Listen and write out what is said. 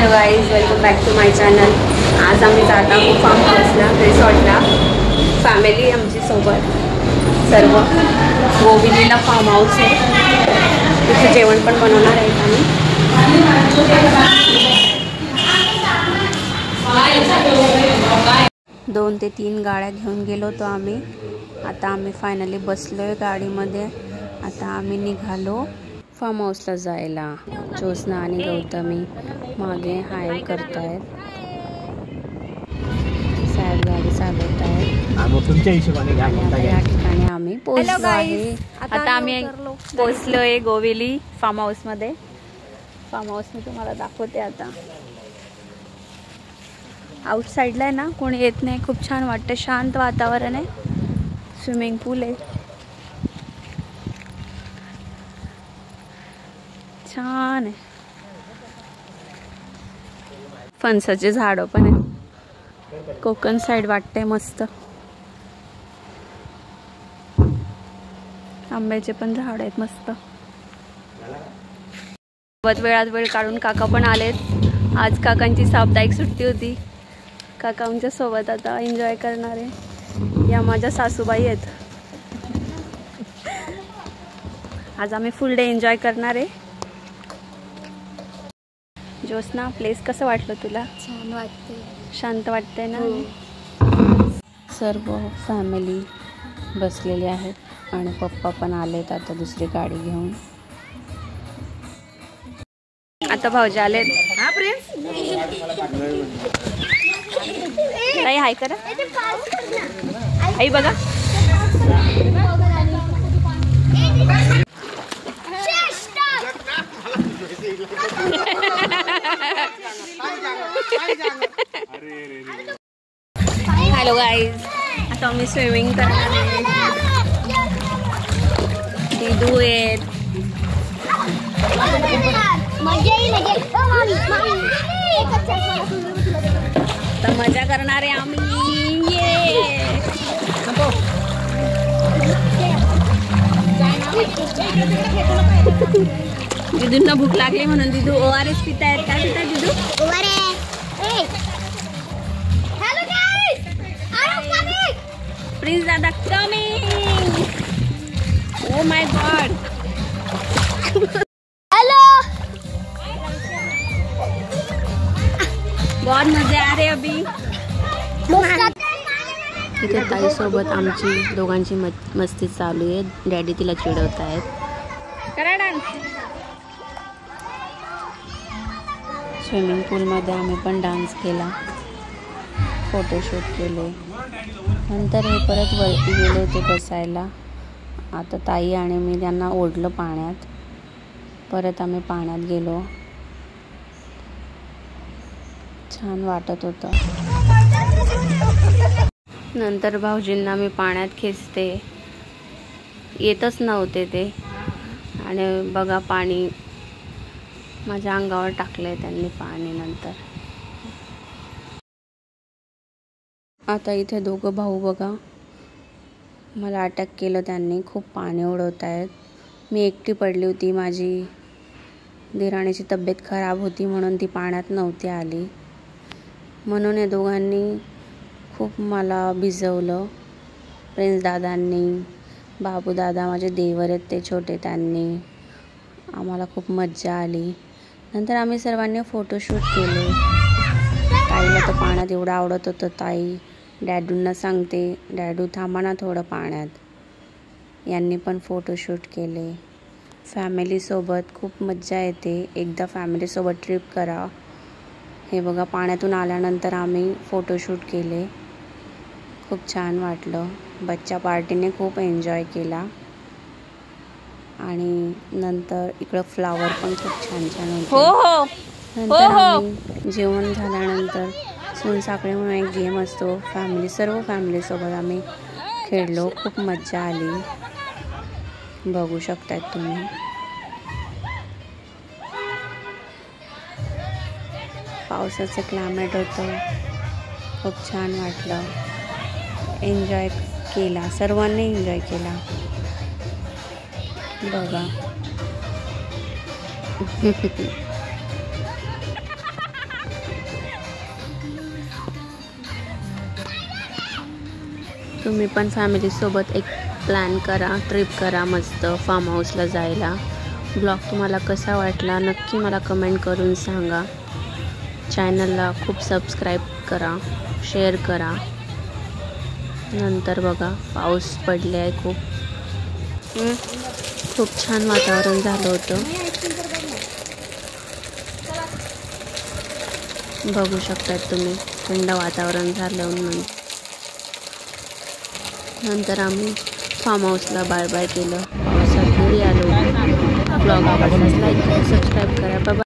Hello guys, welcome back to my channel. आज आम्ही जात आहोत फार्म हाऊसला, रिसॉर्टला. फॅमिली आमची सोबत सर्व. गोविलीला फार्म हाऊस आहे, तिथे जेवण पण बनवणार आहे आम्ही. 2 ते 3 गाड्या घेऊन गेलो होतो आम्ही. आता आम्ही फायनली बसलोय गाडीमध्ये. आता आम्ही निघालो फार्म हाऊसला जायला. ज्योत्स्ना आणि गौतमी मागे हाय करतायत. साहेब गाडी चालवत आहेत. तुमच्या हिशोबाने या ठिकाणी आम्ही पोहोचलो आहे. आता आम्ही पोहोचलोय गोविली फार्म हाऊसमध्ये. फार्म हाऊस मी तुम्हाला दाखवते. आता आउटसाइडला आहे ना, कोणी येत नाही. खूप छान वाटतं, शांत वातावरण आहे. स्विमिंग पूल आहे, छान आहे. फणसाचे झाडं पण आहे. कोकण साईड वाटते मस्त. आंब्याचे पण झाड आहेत मस्त. वेळात वेळ काढून काका पण आलेत. आज काकांची साप्ताहिक सुट्टी होती. काका आमच्या सोबत आता एन्जॉय करणार आहे. या माझ्या सासूबाई आहेत. आज आम्ही फुल डे एन्जॉय करणार आहे. ज्योत्स्ना, प्लेस कसं वाटलं तुला? छान वाटते, शांत वाटतंय ना. सर्व फॅमिली बसलेली आहेत आणि पप्पा पण आलेत आता दुसरी गाडी घेऊन. आता भाऊजी आलेत. हा प्रिन्स, ताई हाय करा. आई बघा. हॅलो गाईज, आता आम्ही स्विमिंग करणार आहे. दिदू आहेत. तर मजा करणार आहे आम्ही. दिदूंना भूक लागली म्हणून दिदू ORS पितायत. काय पिताय दिदू? प्लीज दादा coming. Oh my God. Hello, बहुत मजा आ रहे अभी. इथे ताई सोबत आमची दोघांची मस्ती चालू आहे. डॅडी तिला चिडवत आहेत. स्विमिंग पूलमध्ये आम्ही पण डान्स केला, फोटोशूट केले. नंतर हे परत वरती गेले होते बसायला. आता ताई आणि मी त्यांना ओढलं पाण्यात. परत आम्ही पाण्यात गेलो. छान वाटत होतं. नंतर भाऊजींना मी पाण्यात खेचते, येतच नव्हते ते. आणि बघा, पाणी माझ्या अंगावर टाकलंय त्यांनी पाणी. नंतर आता इथे दोघं भाऊ बघा, मला अटॅक केलं त्यांनी. खूप पाणी उडवत आहेत. मी एकटी पडली होती. माझी दिराणीची तब्येत खराब होती म्हणून ती पाण्यात नव्हती आली. म्हणून या दोघांनी खूप मला भिजवलं. प्रिन्स दादांनी, बाबू दादा माझे देवर आहेत ते छोटे, त्यांनी. आम्हाला खूप मज्जा आली. नंतर आम्ही सर्वांनी फोटोशूट केले. ताईला तर पाण्यात एवढं आवडत होतं. ताई डॅडूंना सांगते, डॅडू थांबा ना थोडं पाण्यात. यांनी पण फोटोशूट केले. फॅमिलीसोबत खूप मज्जा येते. एकदा फॅमिलीसोबत ट्रिप करा. हे बघा, पाण्यातून आल्यानंतर आम्ही फोटोशूट केले. खूप छान वाटलं. बच्चा पार्टीने खूप एन्जॉय केला. आणि नंतर इकडं फ्लावर पण खूप छान छान होते. नंतर आम्ही जेवण झाल्यानंतर सोनसाखळी म्हणून एक गेम असतो, सर्व फॅमिलीसोबत आम्ही खेळलो. खूप मज्जा आली. बघू शकतात तुम्ही. पावसाचं क्लायमेट होतं. खूप छान वाटलं. एन्जॉय केला, सर्वांनी एन्जॉय केला. बघा तुम्ही पण फॅमिलीसोबत एक प्लॅन करा, ट्रिप करा मस्त फार्म हाऊसला जायला. ब्लॉग तुम्हाला कसा वाटला नक्की मला कमेंट करून सांगा. चॅनलला खूप सबस्क्राईब करा, शेअर करा. नंतर बघा पाऊस पडले आहे खूप छान वातावरण झालं होतं. बघू शकतात तुम्ही थंड वातावरण झालं. नंतर आम्ही फार्म हाऊसला बाय बाय केलं. पावसात घरी आलो. ब्लॉग आवडल्यास लाईक करा, सबस्क्राईब करा. बाय.